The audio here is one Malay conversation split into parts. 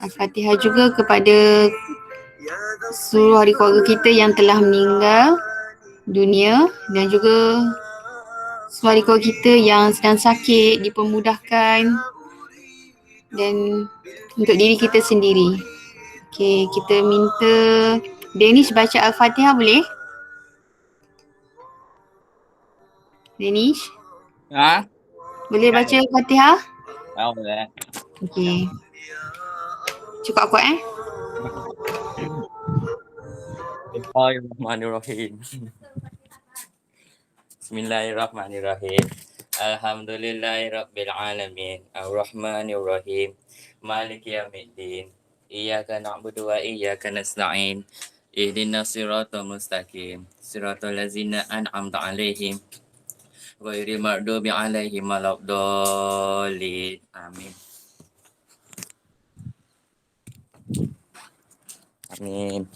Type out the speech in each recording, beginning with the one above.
Al-Fatihah juga kepada seluruh ahli keluarga kita yang telah meninggal dunia dan juga seluruh ahli keluarga kita yang sedang sakit dipermudahkan dan untuk diri kita sendiri. Okey, kita minta Danish baca Al-Fatihah boleh? Danish? Ha? Boleh baca Al-Fatihah? Boleh. Okey. Cukup kuat Bismillahirrahmanirrahim. Bismillahirrahmanirrahim. Alhamdulillahirabbil alamin. Arrahmanirrahim. Maliki yaumiddin. Iyyaka na'budu wa iyyaka nasta'in. Ihdinas siratal mustaqim. Siratal ladzina an'amta 'alaihim ghairil maghdubi 'alaihim waladdallin. Amin. Amin.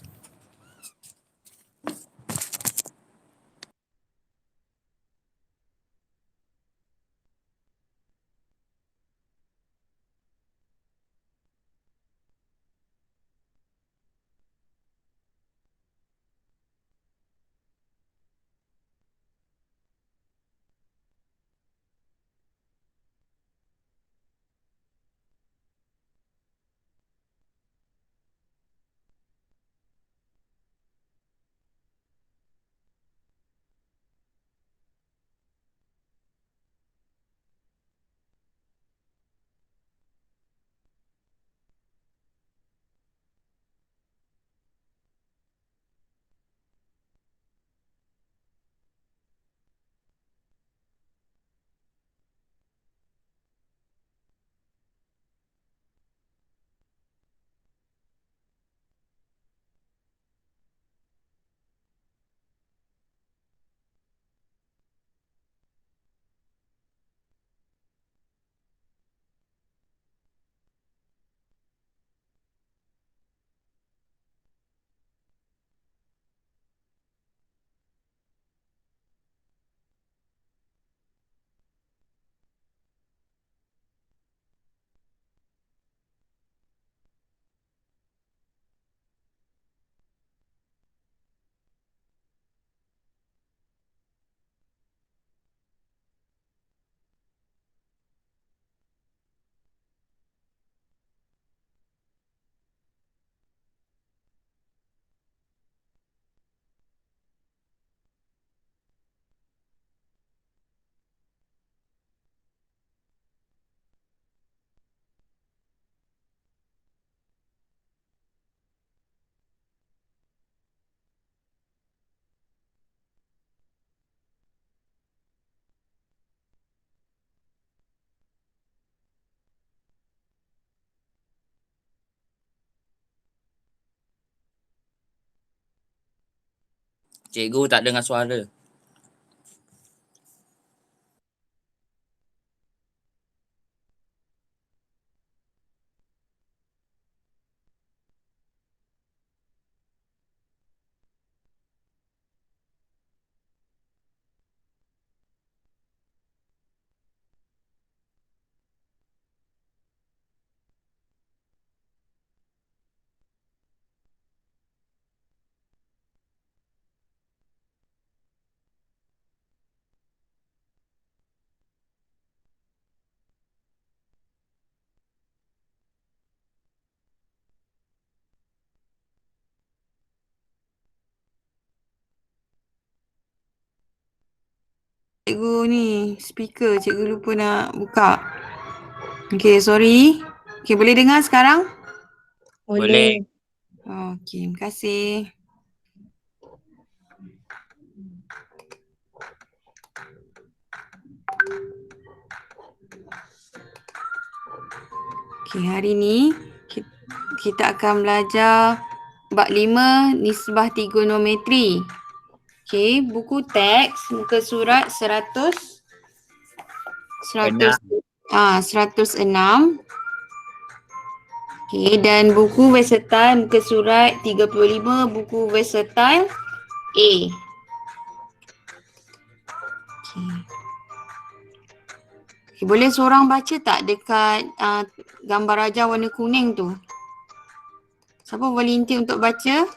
Cikgu tak dengar suara. Cikgu ni speaker, cikgu lupa nak buka. Okay, sorry. Okay, boleh dengar sekarang? Boleh. Okay, terima kasih. Okay, hari ni kita akan belajar bab 5 nisbah trigonometri. Okay, buku teks muka surat 106. Okay, dan buku versatile muka surat 35, buku versatile A. Okay, boleh seorang baca tak dekat gambar raja warna kuning tu? Siapa volunteer untuk baca?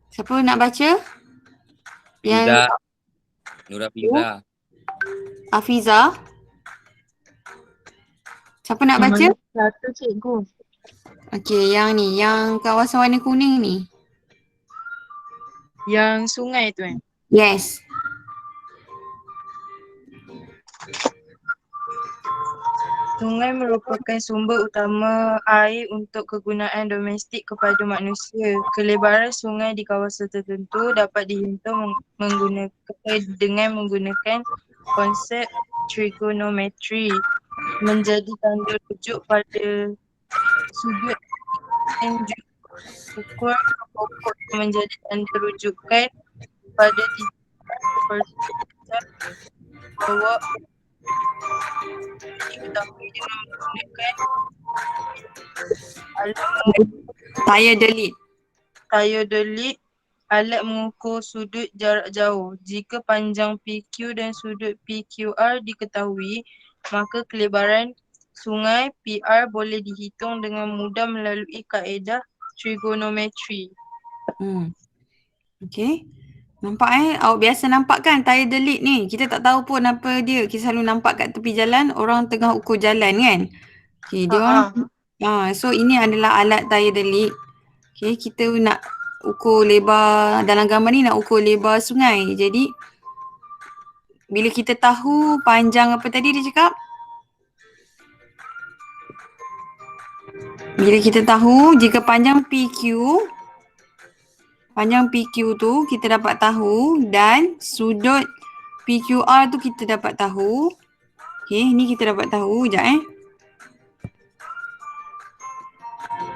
Siapa nak baca? Fiza. Nura Fiza. Afiza. Siapa nak Yang baca? mana satu cikgu? Okey, yang ni, yang kawasan warna kuning ni. Yang sungai tu kan? Yes. Sungai merupakan sumber utama air untuk kegunaan domestik kepada manusia. Kelebaran sungai di kawasan tertentu dapat dihitung dengan menggunakan konsep trigonometri, menjadi tanda rujuk pada sudut dan juga ukur pokok yang menjadi tanda rujukan pada titik seperti bawah diketahui dengan menggunakan Tayodolite, alat mengukur sudut jarak jauh. Jika panjang PQ dan sudut PQR diketahui, maka kelebaran sungai PR boleh dihitung dengan mudah melalui kaedah trigonometri. Okey. Nampak awak biasa nampak kan tayar delit ni. Kita tak tahu pun apa dia. Kita selalu nampak kat tepi jalan orang tengah ukur jalan kan. Okey, dia orang so ini adalah alat tayar delit. Okey, kita nak ukur lebar dalam gambar ni, nak ukur lebar sungai. Jadi bila kita tahu panjang apa tadi dia cakap? Bila kita tahu jika panjang PQ tu kita dapat tahu dan sudut PQR tu kita dapat tahu. Okey, ni kita dapat tahu. Sekejap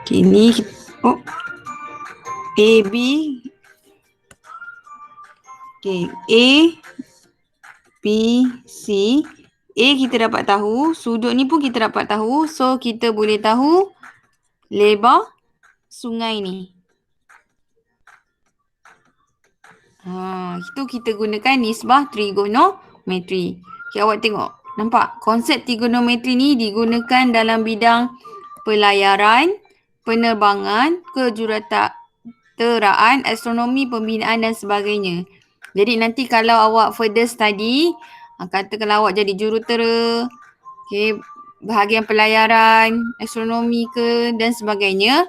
Okey, ni AB. Okey, A, B, C. A kita dapat tahu, sudut ni pun kita dapat tahu. So kita boleh tahu lebar sungai ni. Itu kita gunakan nisbah trigonometri. Okay, awak tengok. Nampak? Konsep trigonometri ni digunakan dalam bidang pelayaran, penerbangan, kejuruteraan, astronomi, pembinaan dan sebagainya. Jadi nanti kalau awak further study, katakanlah awak jadi jurutera, okay, bahagian pelayaran, astronomi dan sebagainya,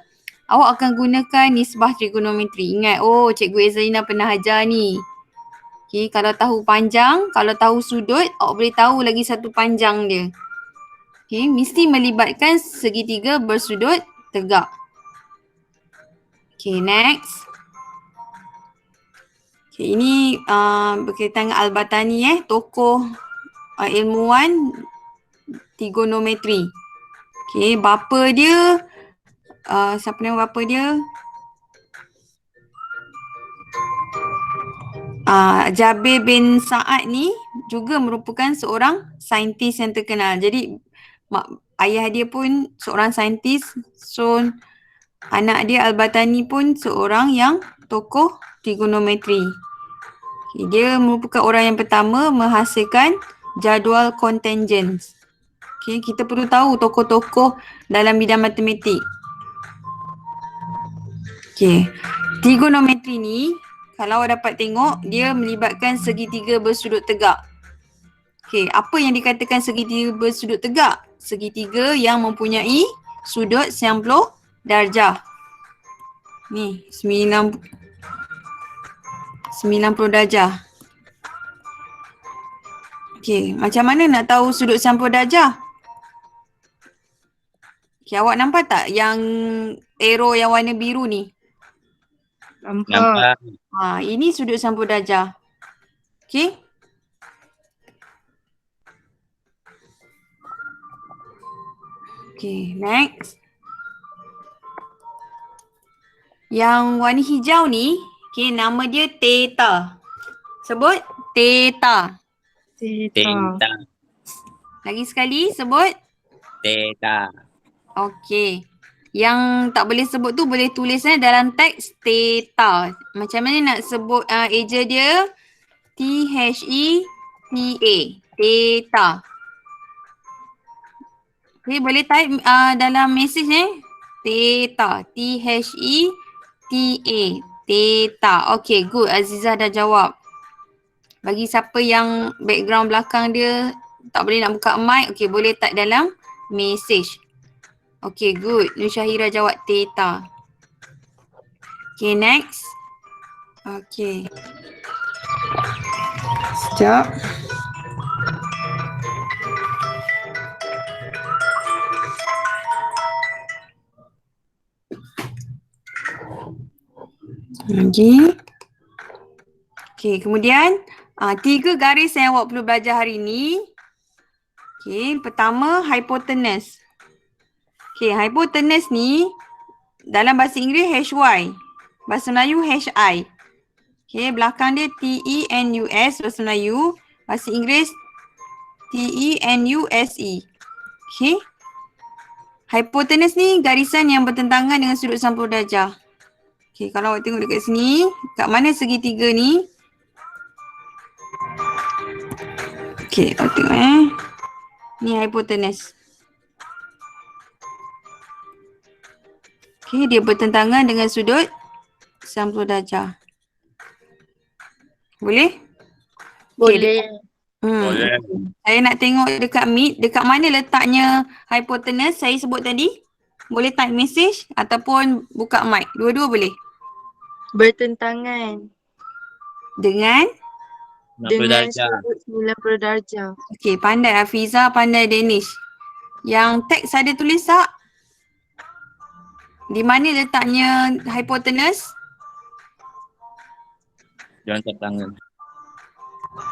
awak akan gunakan nisbah trigonometri. Ingat, Cikgu Ezalina pernah ajar ni. Okay, kalau tahu panjang, kalau tahu sudut, awak boleh tahu lagi satu panjang dia. Okay, mesti melibatkan segitiga bersudut tegak. Okay, next. Okay, ini berkaitan dengan Al-Battani, tokoh ilmuwan trigonometri. Okay, bapa dia, siapa nama bapa dia? Jabir bin Sa'ad ni juga merupakan seorang saintis yang terkenal. Jadi ayah dia pun seorang saintis. So anak dia Al-Battani pun seorang yang tokoh trigonometri. Okay, dia merupakan orang yang pertama menghasilkan jadual contingent. Okay, kita perlu tahu tokoh-tokoh dalam bidang matematik. Okay, trigonometri ni kalau awak dapat tengok, dia melibatkan segitiga bersudut tegak. Okay, apa yang dikatakan segitiga bersudut tegak? Segitiga yang mempunyai sudut 90 darjah. Ni, 90 darjah. Okay, macam mana nak tahu sudut 90 darjah? Okay, awak nampak tak yang arrow yang warna biru ni? Nampak. Ini sudut 90 darjah. Okay. Okay, next. Yang warna hijau ni, okay, nama dia theta. Sebut theta. Theta. Lagi sekali sebut Theta. Okay. Yang tak boleh sebut tu boleh tulisnya dalam teks theta. Macam mana nak sebut eja dia? Theta. Theta. Okay, boleh type dalam message Theta. Theta. Theta. Okay, good. Azizah dah jawab. Bagi siapa yang background belakang dia tak boleh nak buka mic, okay, boleh type dalam message. Okay, good. Nur Syahira jawab Theta. Okay, next. Okay. Sekejap. Lagi. Okay, kemudian 3 garis yang awak perlu belajar hari ni. Okay, pertama hypotenuse. Okay, hypotenuse ni dalam bahasa Inggeris HY. Bahasa Melayu HI. Okay, belakang dia TENUS bahasa Melayu. Bahasa Inggeris TENUSE. Okay. Hypotenuse ni garisan yang bertentangan dengan sudut 90 darjah. Okay, kalau awak tengok dekat sini, kat mana segitiga ni? Okay, awak tengok ni hypotenuse. Okay, dia bertentangan dengan sudut 90 darjah. Boleh? Boleh. Boleh. Saya nak tengok dekat Meet, dekat mana letaknya hypotenuse saya sebut tadi. Boleh type message ataupun buka mic. Dua-dua boleh. Bertentangan Dengan? 90 dengan darjah. sudut 90 darjah. Okay, pandai Hafiza, pandai Danish. Yang teks ada tulis tak? Di mana letaknya hypotenuse? Jangan kat tangan.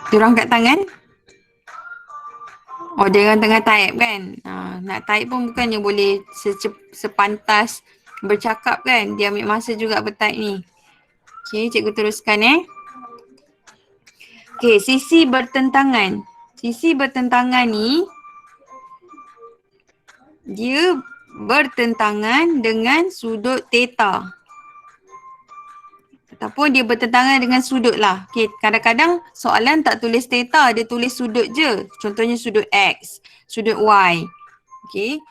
Diorang kat tangan? Oh, dia orang tengah type kan? Nak type pun bukannya boleh sepantas bercakap kan? Dia ambil masa juga bertype ni. Okay, cikgu teruskan Okay, sisi bertentangan. Sisi bertentangan ni, dia bertentangan dengan sudut theta. Ataupun dia bertentangan dengan sudut lah. Okay, kadang-kadang soalan tak tulis theta, dia tulis sudut je. Contohnya sudut X, sudut Y. Okay,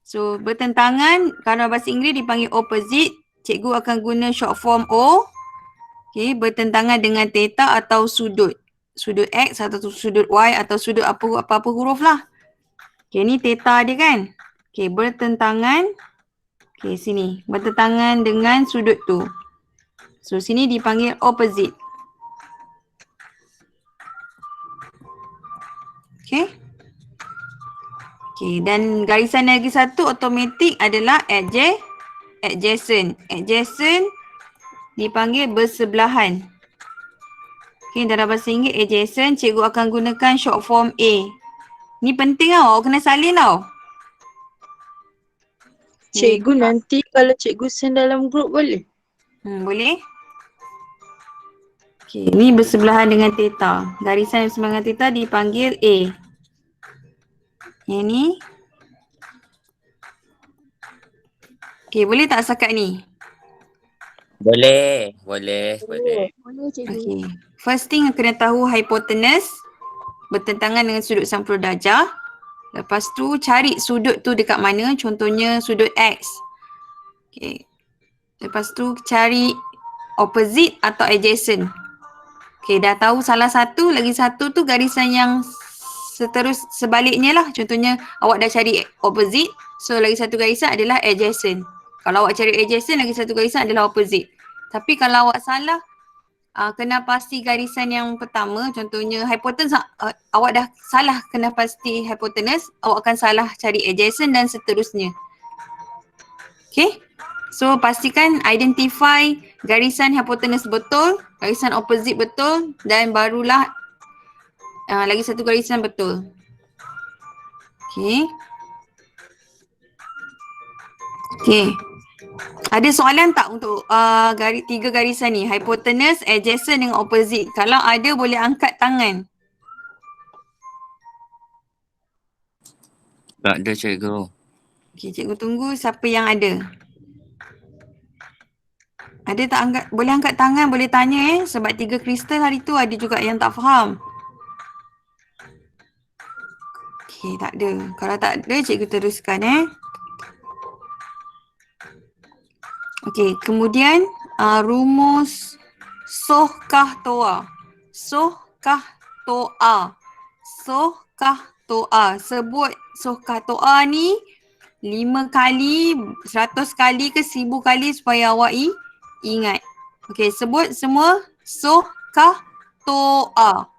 so bertentangan, kalau bahasa Inggeris dipanggil opposite, cikgu akan guna short form O. Okay, bertentangan dengan theta atau sudut. Sudut X atau sudut Y atau sudut apa-apa huruf lah. Okay, ni theta dia kan. Okay, bertentangan. Okay, sini. Bertentangan dengan sudut tu. So, sini dipanggil opposite. Okay. Okay, dan garisan lagi satu automatik adalah adjacent. Adjacent dipanggil bersebelahan. Okay, dalam bahasa Inggeris adjacent, cikgu akan gunakan short form A. Ni penting tau, awak kena salin tau. Cikgu nanti kalau cikgu send dalam grup boleh? Boleh. Okay, ni bersebelahan dengan theta. Garisan yang bersebelahan dengan theta dipanggil A. Yang ni. Okay, boleh tak setakat ni? Boleh. Boleh. Boleh cikgu. Okay. First thing kena tahu hypotenuse bertentangan dengan sudut 90 darjah. Lepas tu cari sudut tu dekat mana. Contohnya sudut X. Okay. Lepas tu cari opposite atau adjacent. Okay, dah tahu salah satu, lagi satu tu garisan yang sebaliknya lah. Contohnya awak dah cari opposite, so lagi satu garisan adalah adjacent. Kalau awak cari adjacent, lagi satu garisan adalah opposite. Tapi kalau awak salah, kena pasti garisan yang pertama, contohnya hypotenuse, awak dah salah kena pasti hypotenuse, awak akan salah cari adjacent dan seterusnya. Okay, so pastikan identify garisan hypotenuse betul, garisan opposite betul dan barulah lagi satu garisan betul. Okay. Okay. Ada soalan tak untuk tiga garisan ni? Hypotenuse, adjacent dengan opposite. Kalau ada boleh angkat tangan. Tak ada cikgu. Okay, cikgu tunggu siapa yang ada. Ada tak angkat? Boleh angkat tangan, boleh tanya sebab 3 kristal hari tu ada juga yang tak faham. Okey, tak ada. Kalau tak ada, cikgu teruskan Okey, kemudian rumus soh kah toa. Soh kah toa. Soh kah toa. Sebut soh kah toa ni 5 kali, 100 kali ke 1000 kali supaya awak ingat. Okey, sebut semua soh kah toa.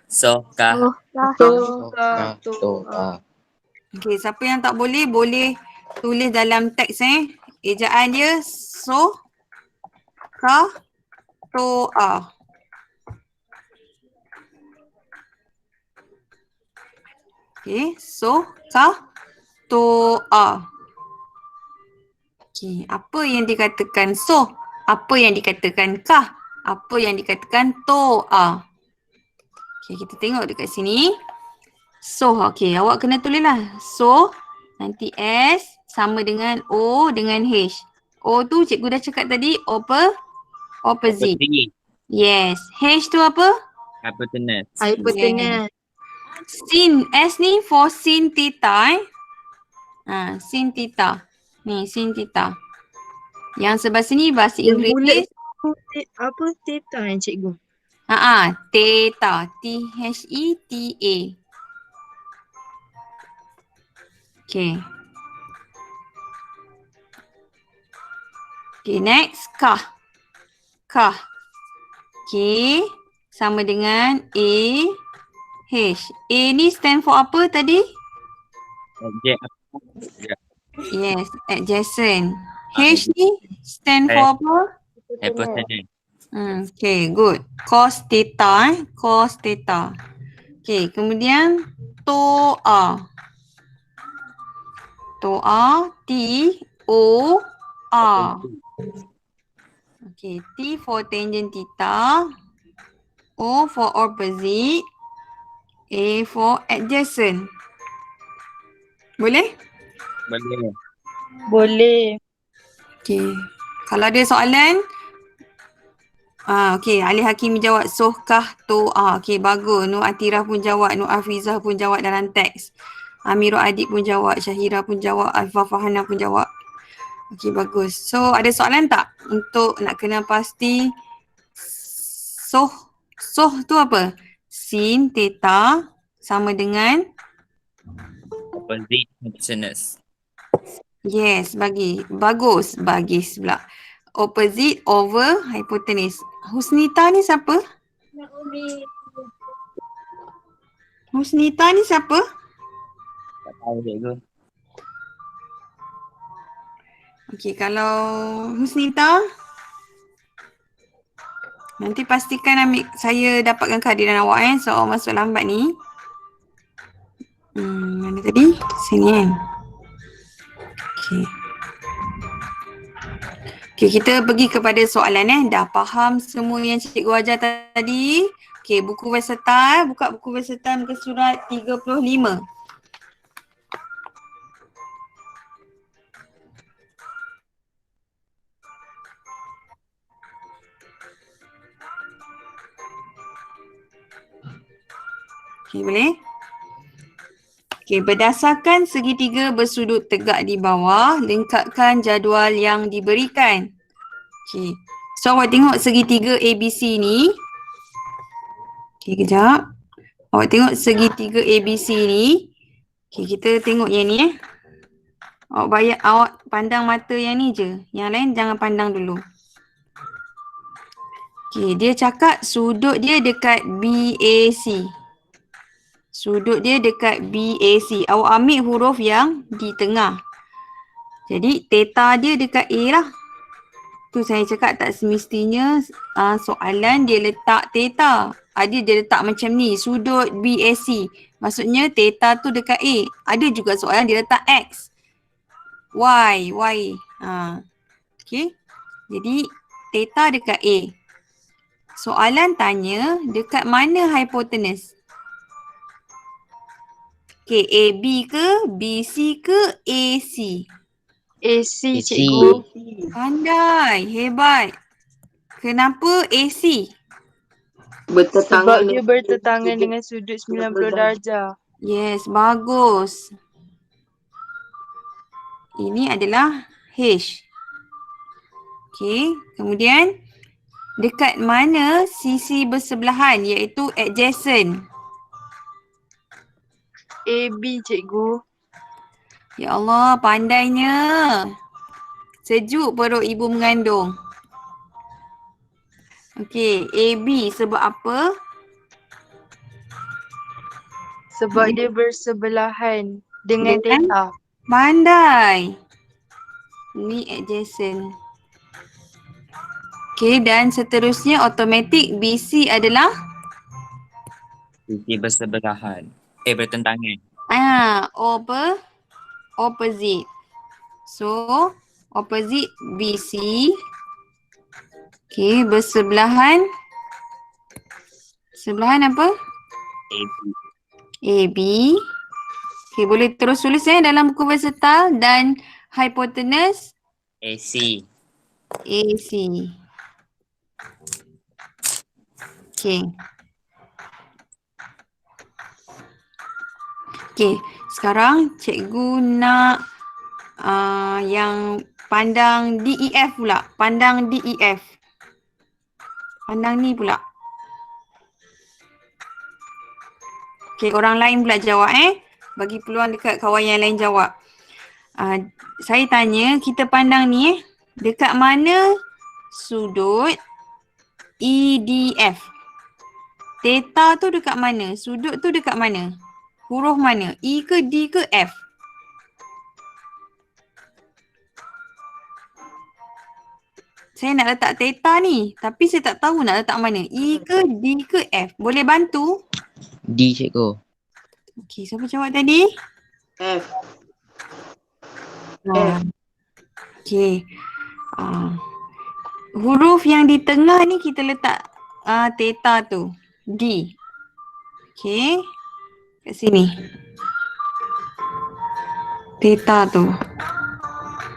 Sohkah. Okey, siapa yang tak boleh, boleh tulis dalam teks Ejaan dia soh kah toa. Okey, soh kah toa. Okey, apa yang dikatakan soh? Apa yang dikatakan kah? Apa yang dikatakan toa? Okey, kita tengok dekat sini. Soh, okey, awak kena tulislah. Soh, nanti S sama dengan O dengan H. O tu cikgu dah cakap tadi, opposite. Yes. H tu apa? Hypotenuse. Hypotenuse. Sin, S ni for sin theta sin theta. Ni sin theta. Yang sebelah sini bahasa Yang Inggeris. bulat apa theta cikgu? Theta. Theta. Okay. Okay, next. Kah. Kah. Okay. Sama dengan A, H. A ni stand for apa tadi? Yes, adjacent. H ni stand for apa? Hypotenuse. Okay, good. Cos theta. Cos theta. Okay, kemudian toa. Toa. T-O-A. Okay, T for tangent theta. O for opposite. A for adjacent. Boleh? Boleh. Okay. Kalau ada soalan, okay, Ali Hakimi jawab soh kah toa. Okay, bagus. Nur Atirah pun jawab, Nur Afizah pun jawab dalam teks. Amirul Adik pun jawab, Syahira pun jawab, Alfa Fahana pun jawab. Okay, bagus. So, ada soalan tak untuk nak kena pasti soh tu apa? Sin theta sama dengan Opposite hypotenuse. yes, bagus pula. Opposite over hypotenuse. Husnita ni siapa? Husnita ni siapa? Tak tahu cikgu. Okey, kalau Husnita nanti pastikan saya dapatkan kehadiran awak so awak masuk lambat ni. Mana tadi? Sini kan. Okey. Okey, kita pergi kepada soalan Dah faham semua yang cikgu ajar tadi? Okey, buku versatile, buka buku versatile muka surat 35. Okay, boleh? Okay, berdasarkan segitiga bersudut tegak di bawah, lengkapkan jadual yang diberikan. Okay, so awak tengok segitiga ABC ni. Okay, kejap. Awak tengok segitiga ABC ni. Okay, kita tengok yang ni awak pandang mata yang ni je. Yang lain jangan pandang dulu. Okay, dia cakap sudut dia dekat BAC. Sudut dia dekat BAC. Awak ambil huruf yang di tengah. Jadi theta dia dekat A lah. Tu saya cakap tak semestinya soalan dia letak theta. Ada dia letak macam ni. Sudut BAC. Maksudnya theta tu dekat A. Ada juga soalan dia letak X. Y. Okay. Jadi theta dekat A. Soalan tanya dekat mana hypotenuse? Okay, AB ke, BC ke, AC? AC cikgu. Pandai, hebat. Kenapa AC? Sebab dia bertentangan dengan sudut 90 darjah. Yes, bagus. Ini adalah H. Okay, kemudian dekat mana sisi bersebelahan iaitu adjacent? AB cikgu. Ya Allah, pandainya. Sejuk perut ibu mengandung. Okey, AB sebab apa? Sebab dia bersebelahan dengan theta. Pandai. Ni adjacent. Okey, dan seterusnya automatic BC adalah Sisi bersebelahan. Bertentangan. opposite. So, opposite BC. Okey, bersebelahan. Sebelahan apa? AB. AB. Okey, boleh terus tulis dalam buku versatile dan hypotenuse AC. AC. Okey. Okey, sekarang cikgu nak yang pandang DEF pula. Pandang DEF. Pandang ni pula. Okey, orang lain pula jawab Bagi peluang dekat kawan yang lain jawab. Saya tanya, kita pandang ni dekat mana sudut EDF? Theta tu dekat mana? Sudut tu dekat mana? Huruf mana? E ke D ke F? Saya nak letak theta ni, tapi saya tak tahu nak letak mana. E ke D ke F? Boleh bantu? D cikgu. Okey, siapa jawab tadi? F. Okey. Huruf yang di tengah ni kita letak theta tu. D. Okey. Kat sini. Theta tu.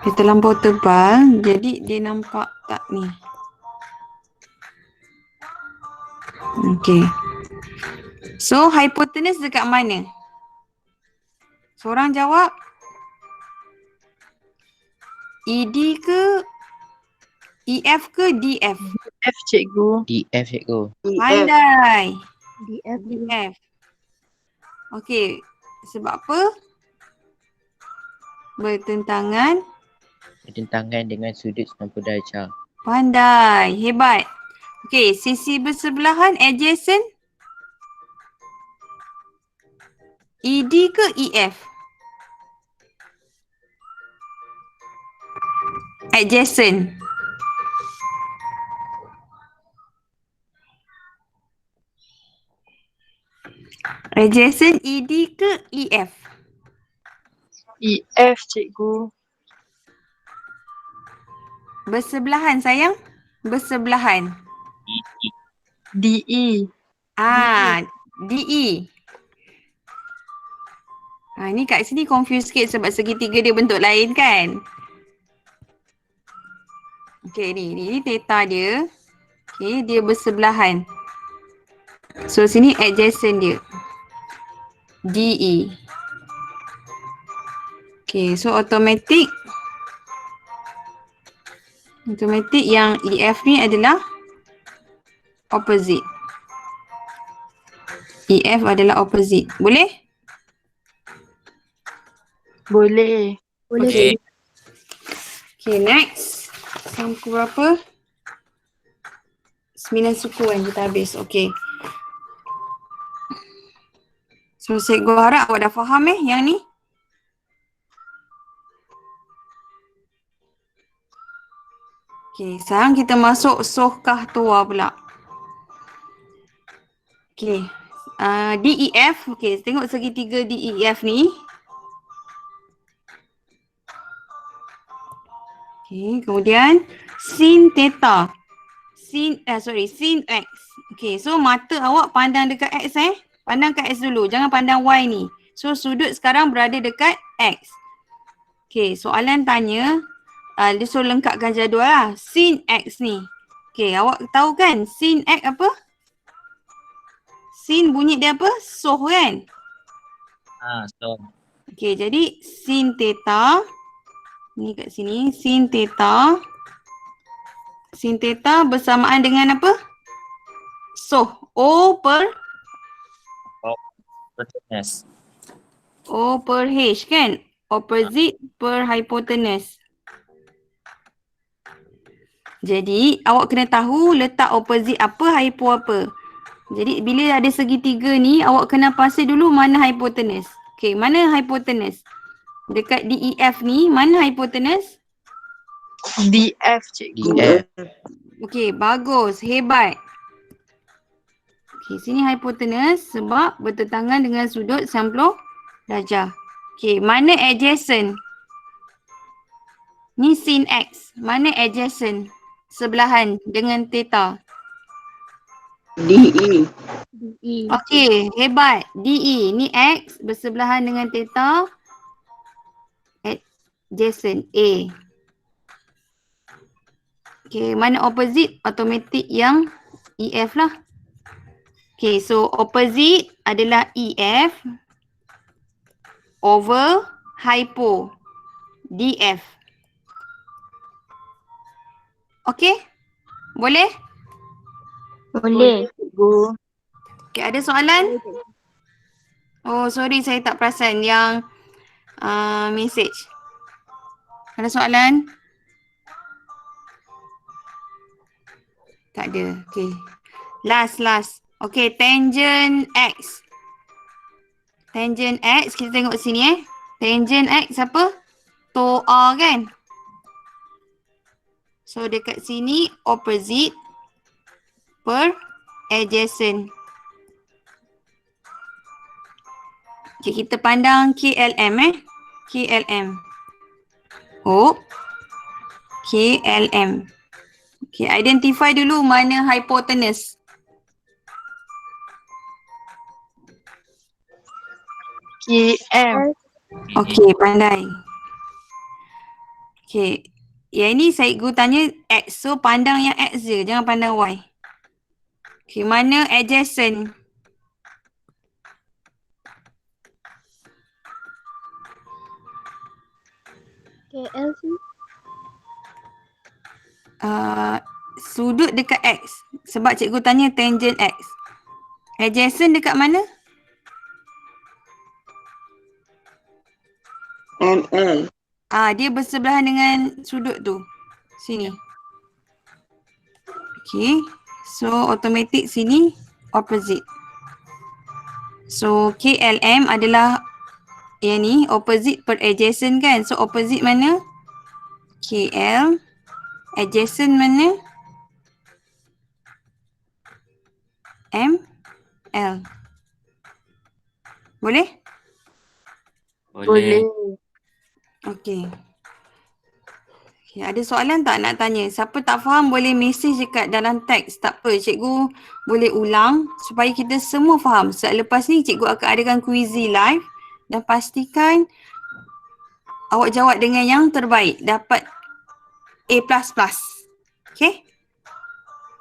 Dia terlampau tebal, jadi dia nampak tak ni. Okey. So, hypotenuse dekat mana? Seorang jawab ED ke EF ke DF? F cikgu. DF cikgu. Pandai. DF. DF. Okey. Sebab apa? Bertentangan. Bertentangan dengan sudut 90 darjah. Pandai. Hebat. Okey. Sisi bersebelahan adjacent. ED ke EF? Adjacent. Adjacent ED ke EF? EF cikgu. Bersebelahan sayang. Bersebelahan. DE. DE. Ni kat sini confuse sikit sebab segitiga dia bentuk lain kan? Okay, ni theta dia. Okay, dia bersebelahan. So, sini adjacent dia. DE. Okay, so automatic yang EF ni adalah opposite. EF adalah opposite. Boleh? Boleh. Boleh. Okay. Okay, next. Sampu berapa? 9 suku kan kita habis. Okay. So, cikgu harap awak dah faham yang ni. Okay, sekarang kita masuk sohkah tua pula. Okay. DEF. Okay, tengok segitiga DEF ni. Okay, kemudian sin theta. Sin X. Okay, so mata awak pandang dekat X Pandang kat X dulu, jangan pandang Y ni. So sudut sekarang berada dekat X. Okay, soalan tanya, dia suruh lengkapkan jadual lah. Sin X ni. Okay, awak tahu kan sin X apa? Sin bunyi dia apa? Soh kan? So. Okey, jadi sin theta ni kat sini sin theta bersamaan dengan apa? So, O per Hypotenuse. O per H kan? Opposite per hypotenuse. Jadi, awak kena tahu letak opposite apa, hypo apa. Jadi, bila ada segitiga ni, awak kena pasti dulu mana hypotenuse. Okey, mana hypotenuse? Dekat DEF ni, mana hypotenuse? DF cikgu. DF. Okey, bagus. Hebat. Okey, sini hypotenuse sebab bertentangan dengan sudut 90 darjah. Okey, mana adjacent? Ni sin X. Mana adjacent? Sebelahan dengan theta. DE. Okey, hebat. DE. Ni X bersebelahan dengan theta. Adjacent A. Okey, mana opposite? Automatic yang EF lah. Okay, so opposite adalah EF over hypo DF. Okay? Boleh? Boleh. Cikgu. Okay, ada soalan? Oh, sorry saya tak perasan yang message. Ada soalan? Tak ada. Okay. Last. Okay, tangent X. Tangent X, kita tengok sini Tangent X apa? To R kan? So, dekat sini opposite per adjacent. Okay, kita pandang KLM KLM. Oh. KLM. Okay, identify dulu mana hypotenuse. KM. Okey, pandai. Okey. Yang ini cikgu tanya X. So, pandang yang X je. Jangan pandang Y. Okey, mana adjacent? KL tu. Sudut dekat X. Sebab cikgu tanya tangent X. Adjacent dekat mana? ML. Dia bersebelahan dengan sudut tu. Sini. Okay. So, automatic sini opposite. So, KLM adalah yang ni opposite per adjacent kan. So, opposite mana? KL. Adjacent mana? ML. Boleh? Boleh. Okey. Okay, ada soalan tak nak tanya? Siapa tak faham boleh message dekat dalam teks. Tak apa, cikgu boleh ulang supaya kita semua faham. Selepas ni cikgu akan adakan quizy live dan pastikan awak jawab dengan yang terbaik. Dapat A++. Okay?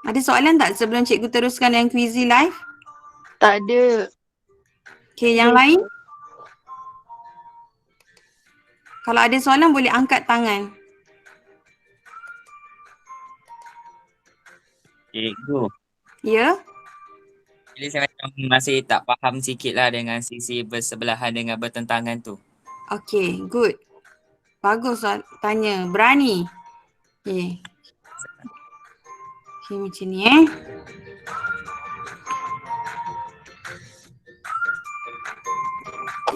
Ada soalan tak sebelum cikgu teruskan yang quizy live? Tak ada. Okay, yang lain? Kalau ada soalan boleh angkat tangan. Cikgu. Ya? Jadi saya macam masih tak faham sikit lah dengan sisi bersebelahan dengan bertentangan tu. Okay, good. Bagus tanya. Berani. Okay. Okay, macam ni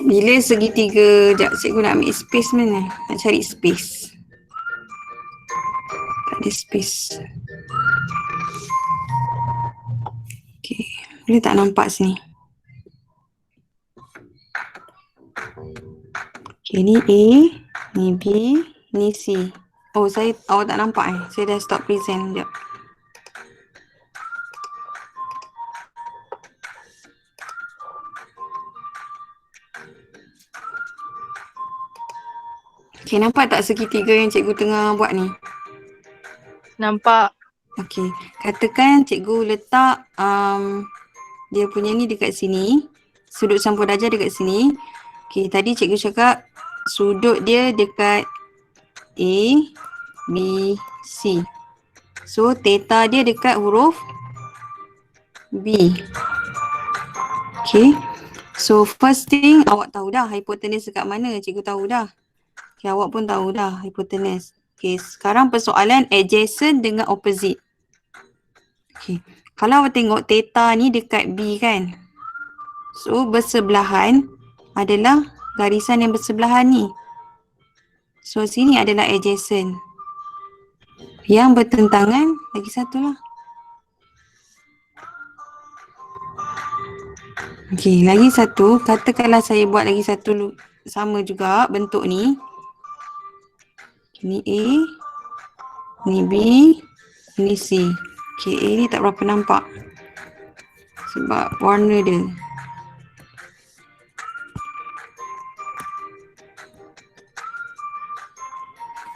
Bila segitiga, sekejap cikgu nak ambil space mana? Nak cari space. Tak ada space. Okay, boleh tak nampak sini? Okay, ni A, ni B, ni C. Oh, awak tak nampak Saya dah stop present. Sekejap. Okay, nampak tak segitiga yang cikgu tengah buat ni? Nampak. Okay, katakan cikgu letak dia punya ni dekat sini. Sudut campur darjah dekat sini. Okay, tadi cikgu cakap sudut dia dekat A, B, C. So, theta dia dekat huruf B. Okay. So, first thing awak tahu dah hypotenuse dekat mana. Cikgu tahu dah. Okay, awak pun tahu dah hypotenuse. Okay, sekarang persoalan adjacent dengan opposite. Okay. Kalau awak tengok theta ni dekat B kan. So, bersebelahan adalah garisan yang bersebelahan ni. So, sini adalah adjacent. Yang bertentangan, lagi satu lah. Okey, lagi satu. Katakanlah saya buat lagi satu sama juga bentuk ni. Ni A, ni B, ni C. Okey, A ni tak berapa nampak. Sebab warna dia.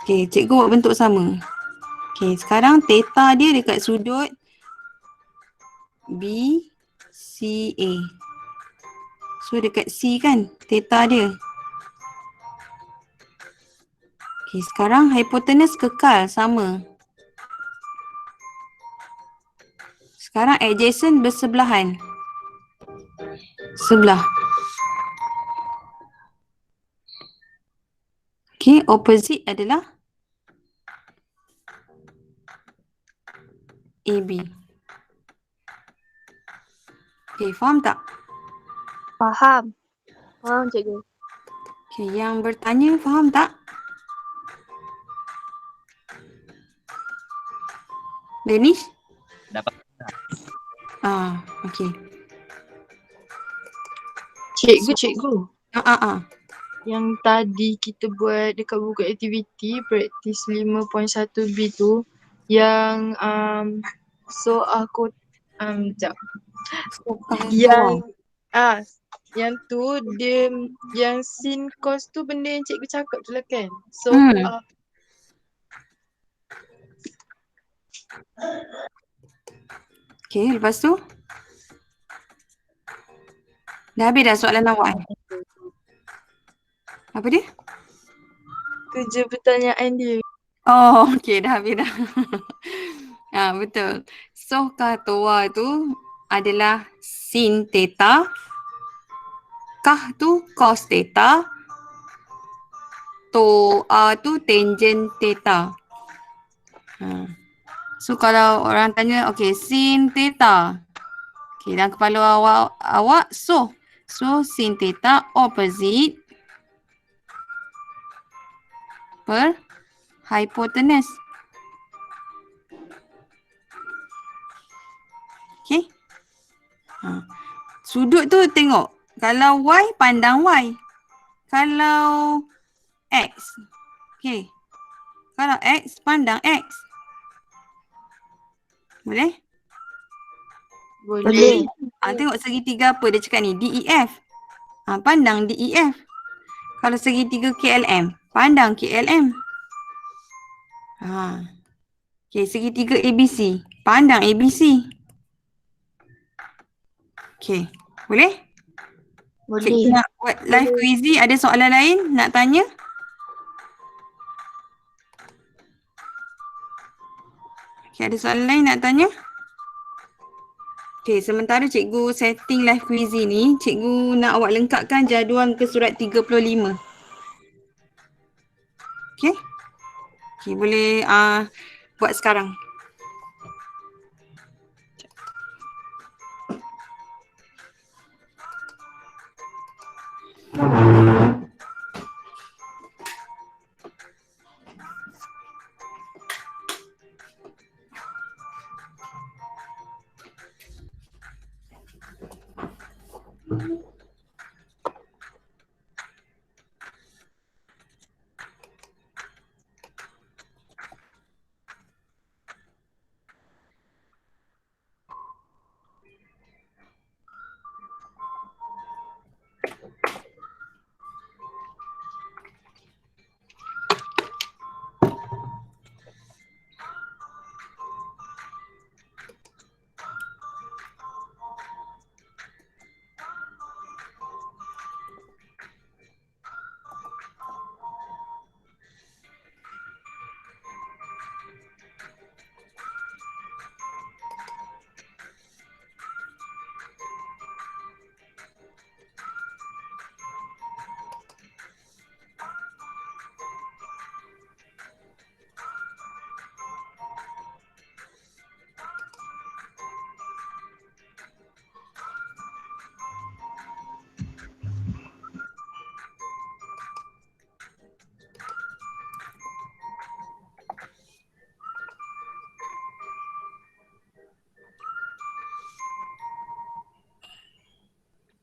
Okey, cikgu buat bentuk sama. Okey, sekarang theta dia dekat sudut B, C, A. So dekat C kan, theta dia. Okey, sekarang hypotenuse kekal sama. Sekarang adjacent bersebelahan. Sebelah. Okey, opposite adalah AB. Okey, faham tak? Faham. Faham cikgu. Okey, yang bertanya faham tak? Danish? Dapat. Okey. Cikgu. Yang Yang tadi kita buat dekat buku aktiviti praktis 5.1B tu yang so aku sekejap. Yang tu dia yang sin cos tu benda yang cikgu cakap tu lah kan. So Okey, lepas tu? Dah habis dah soalan awak? Apa dia? kerja pertanyaan dia. Oh, okey, dah habis dah. Betul. So, toa tu adalah sin theta. Kah tu cos theta. Toa tu tangent theta. So, kalau orang tanya, okey, sin theta. Okey, dalam kepala awak, so sin theta opposite per hypotenuse. Okey. Sudut tu tengok. Kalau Y, pandang Y. Kalau X. Okey. Kalau X, pandang X. Boleh? Boleh. Tengok segitiga apa dia cakap ni. DEF. Pandang DEF. Kalau segitiga KLM, pandang KLM. Okey, segitiga ABC. Pandang ABC. Okey, boleh? Cikgu nak buat live quizy. Ada soalan lain nak tanya? Okey, ada soalan lain nak tanya? Okey, sementara cikgu setting live quizy ni, cikgu nak awak lengkapkan jadual muka surat 35. Okey? Okey, boleh buat sekarang.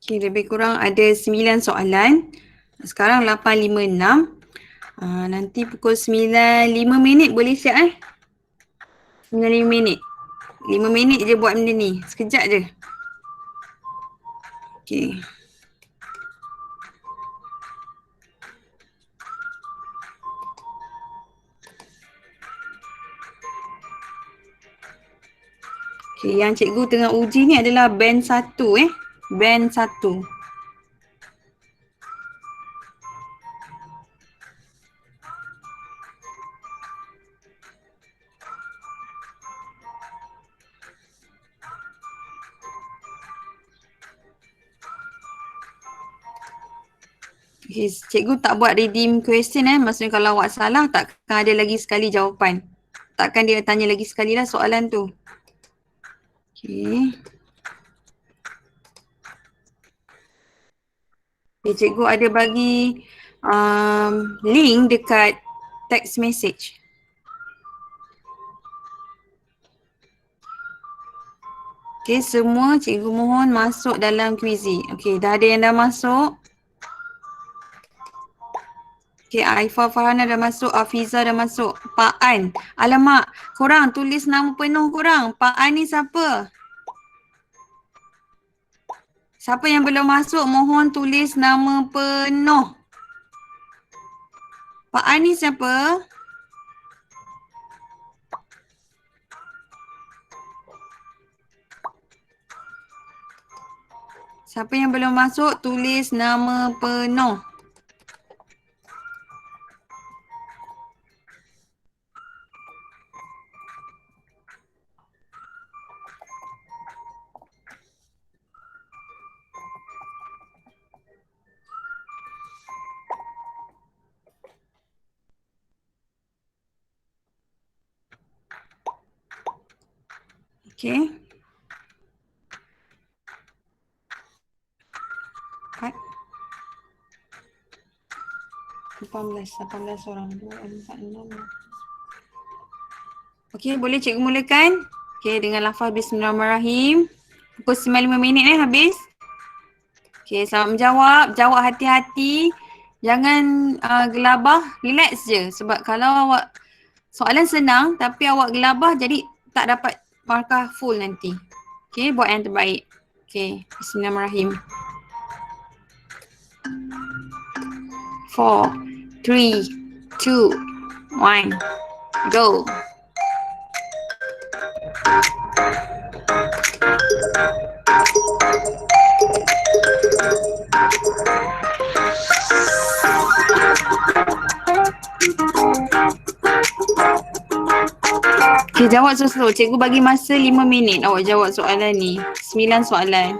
Okay, lebih kurang ada 9 soalan. Sekarang 8.56. Nanti pukul 9.05 boleh siap 9.05. 5 minit je buat benda ni. Sekejap je. Okay. Okay, yang cikgu tengah uji ni adalah band 1 Band 1. Okay, cikgu tak buat redeem question maksudnya kalau awak salah takkan ada lagi sekali jawapan. Takkan dia tanya lagi sekali lah soalan tu. Okay. Okay, cikgu ada bagi link dekat text message. Okay, semua cikgu mohon masuk dalam Quizy. Okay, dah ada yang dah masuk. Okay, Aifah Farhana dah masuk, Afiza dah masuk. Pak An. Alamak, korang tulis nama penuh korang. Pak An ni siapa? Siapa yang belum masuk, mohon tulis nama penuh. Pak An ni siapa? Siapa yang belum masuk, tulis nama penuh. Okay. 18 orang. 2, 4, 6. Okay, boleh cikgu mulakan? Okay, dengan lafaz Bismillahirrahmanirrahim. Pukul 9.05 habis. Okay, selamat menjawab. Jawab hati-hati. Jangan gelabah. Relax je. Sebab kalau awak soalan senang tapi awak gelabah jadi tak dapat markah full nanti. Okay, buat yang terbaik. Okay, Bismillahirrahmanirrahim. 4, 3, 2, 1, go. Okay, jawab slow-slow. Cikgu bagi masa 5 minit awak jawab soalan ni. 9 soalan.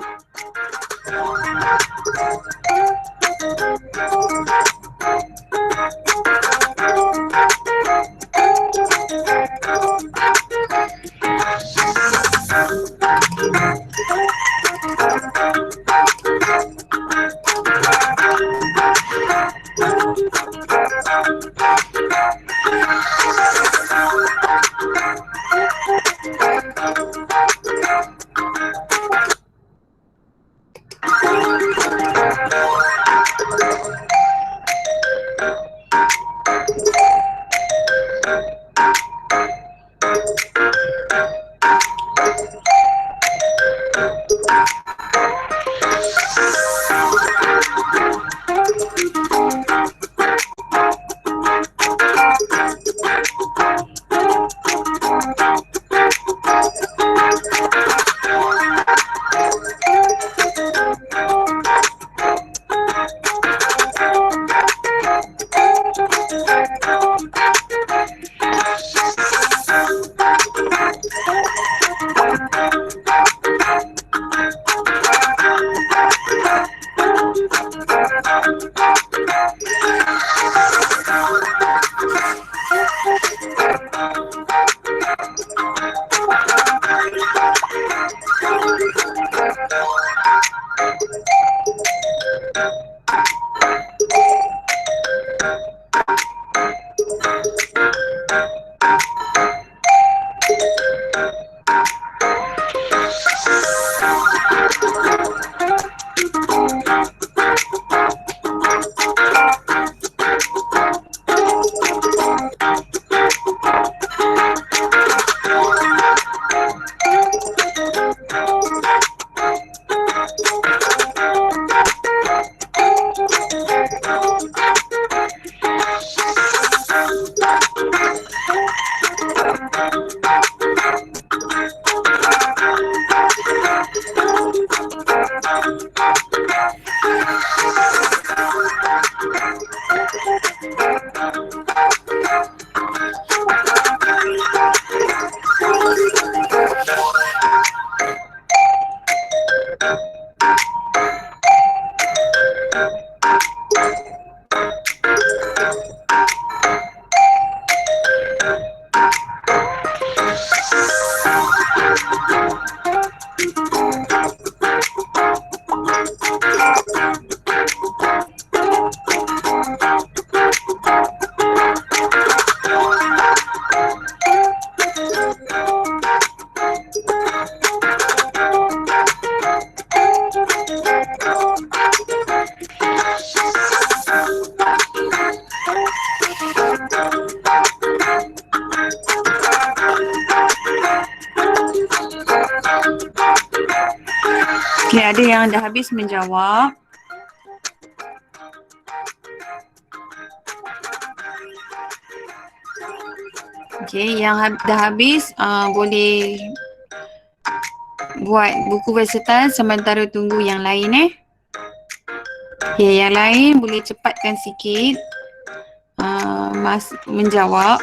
Okay, ada yang dah habis menjawab. Okay, yang dah habis boleh buat buku versatile sementara tunggu yang lain Okay, yang lain boleh cepatkan sikit menjawab.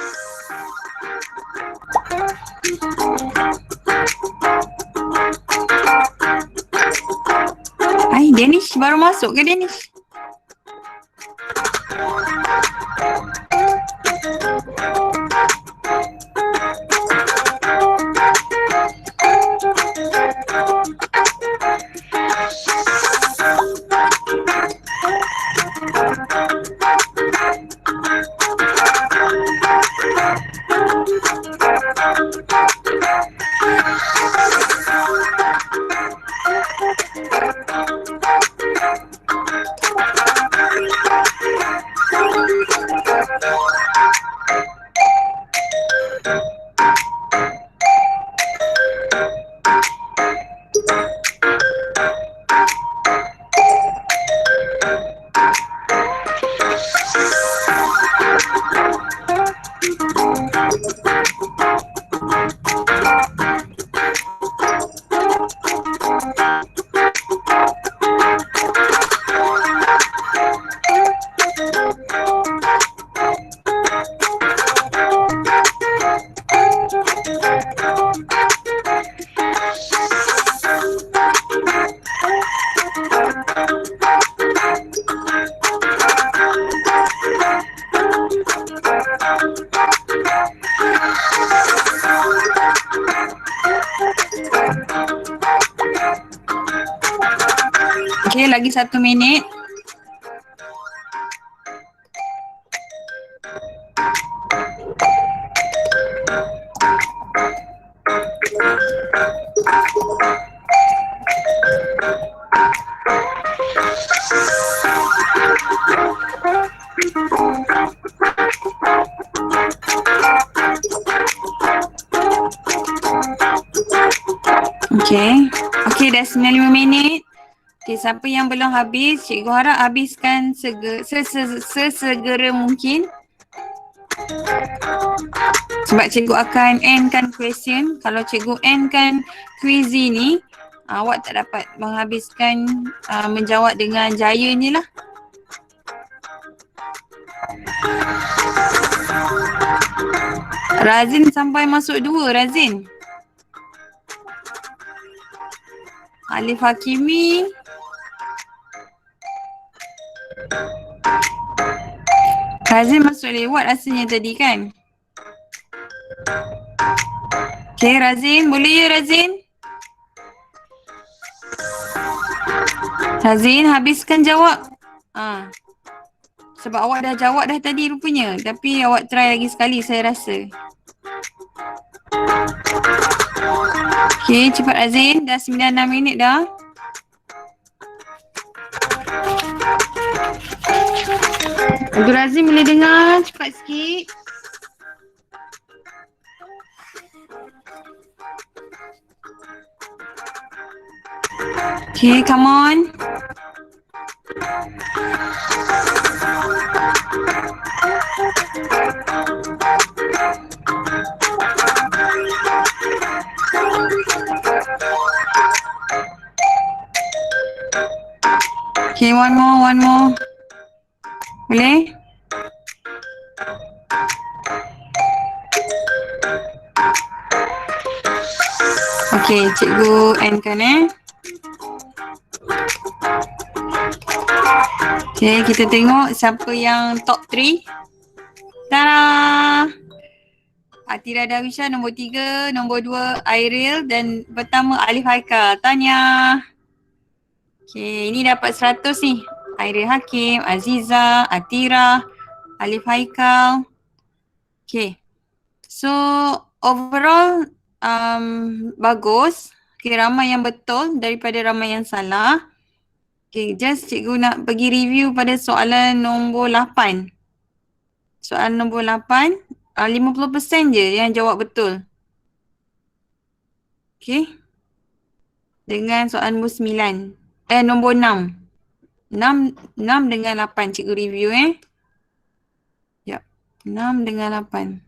Danish baru masuk ke Danish? Okay, lagi 1 minit. Okay, dah 95 minit. Okay, siapa yang belum habis, cikgu harap habiskan sesegera mungkin. Sebab cikgu akan endkan question. Kalau cikgu endkan quiz ni, awak tak dapat menghabiskan menjawab dengan jaya ni lah. Razin sampai masuk 2, Razin. Alif Hakimi. Razin masuk lewat rasanya tadi kan? Okay, Razin. Boleh ya, Razin? Razin, habiskan jawab. Sebab awak dah jawab dah tadi rupanya. Tapi awak try lagi sekali saya rasa. Okay, cepat Razin. Dah 96 minit dah. Abdul Razim boleh dengar? Cepat sikit. Okay, come on. Okay, one more. Boleh? Okay, cikgu endkan Okay, kita tengok siapa yang top 3. Tada! Atira Darwisha nombor 3, nombor 2 Airil dan pertama Alif Haikal. Tanya. Okay, ini dapat 100 ni. Airil Hakim, Aziza, Atira, Alif Haikal. Okay. So overall bagus. Okay, ramai yang betul daripada ramai yang salah. Okay, just cikgu nak pergi review pada soalan nombor 8. Soalan nombor 8, 50% je yang jawab betul. Okay. Dengan soalan nombor 9. Nombor 6. 6 dengan 8 cikgu review Yap. 6 dengan 8.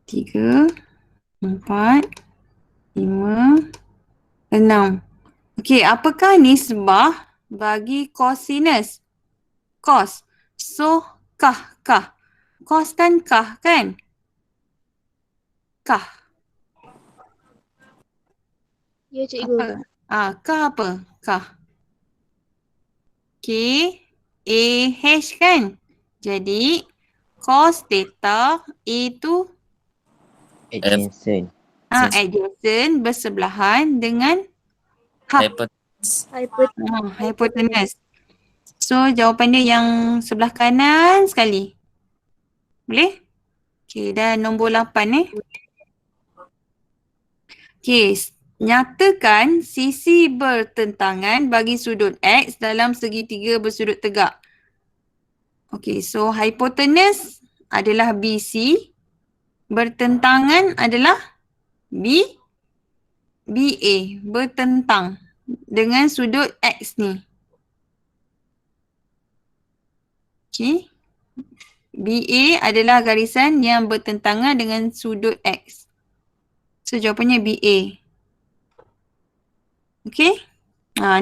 3, 4, 5, 6. Okey, apakah nisbah bagi kosinus? Kos. So, kah. Kos kan kah kan? Kah. Ya cikgu. Apa? Kah apa? Kah. K, A, H kan? Jadi, cos theta A tu Adjacent. adjacent bersebelahan dengan hypotenuse. So jawapan dia yang sebelah kanan sekali. Boleh? Okay, dan nombor 8 Okay, nyatakan sisi bertentangan bagi sudut X dalam segitiga bersudut tegak. Okay, so hypotenuse adalah BC. Bertentangan adalah BA. Bertentang dengan sudut X ni. Okay. BA adalah garisan yang bertentangan dengan sudut X. So jawapannya BA. Okay.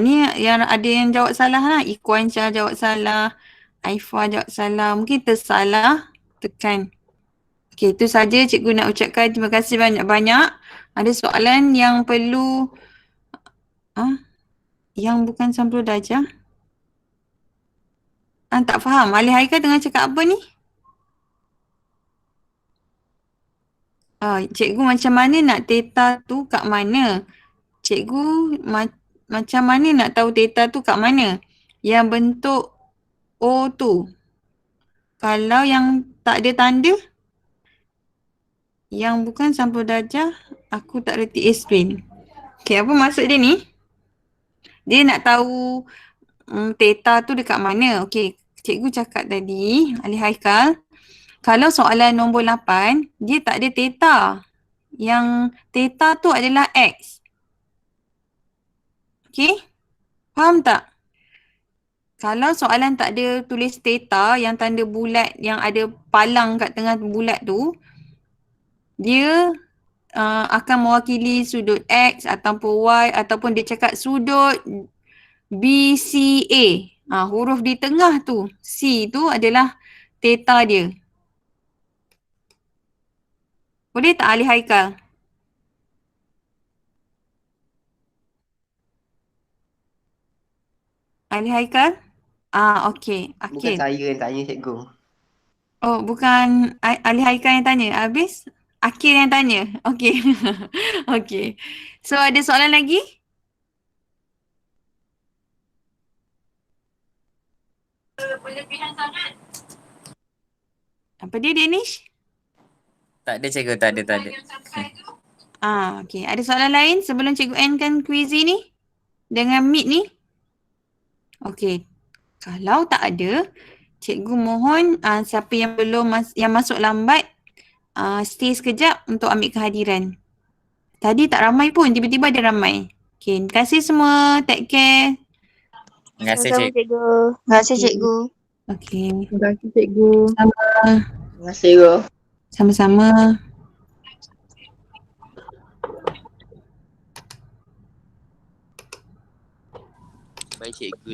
Ni yang ada yang jawab salah lah. Ikhwan Syah jawab salah. Aifa jawab salah. Mungkin tersalah. Tekan. Okay, itu saja cikgu nak ucapkan terima kasih banyak-banyak. Ada soalan yang perlu yang bukan 90 darjah. Tak faham. Ali Haikal tengah cakap apa ni? Cikgu macam mana nak theta tu kat mana? Cikgu macam mana nak tahu theta tu kat mana? Yang bentuk O tu. Kalau yang tak ada tanda, yang bukan 90 darjah, aku tak reti explain. Okay, apa maksud dia ni? Dia nak tahu theta tu dekat mana. Okay, cikgu cakap tadi, Ali Haikal, kalau soalan nombor 8, dia tak ada theta. Yang theta tu adalah X. Okay, faham tak? Kalau soalan tak ada tulis theta, yang tanda bulat, yang ada palang kat tengah bulat tu, dia akan mewakili sudut X ataupun Y ataupun dia cakap sudut BCA. Huruf di tengah tu, C tu adalah theta dia. Boleh tak Ali Haikal? Ali Haikal? Okey. Bukan saya yang tanya cikgu. Oh, bukan Ali Haikal yang tanya. Habis Akil yang tanya. Okey. Okey. So ada soalan lagi? Apa dia Danish? Tak ada cikgu, tak ada. Okey. Ada soalan lain sebelum cikgu endkan kuiz ni? Dengan Meet ni? Okey. Kalau tak ada, cikgu mohon siapa yang belum yang masuk lambat, stay sekejap untuk ambil kehadiran. Tadi tak ramai pun, tiba-tiba ada ramai. Okay, terima kasih semua. Take care. Terima kasih Sama-sama cikgu. cikgu. Terima kasih cikgu. Okay. Terima kasih cikgu. Terima kasih cikgu. Sama-sama. Baik cikgu.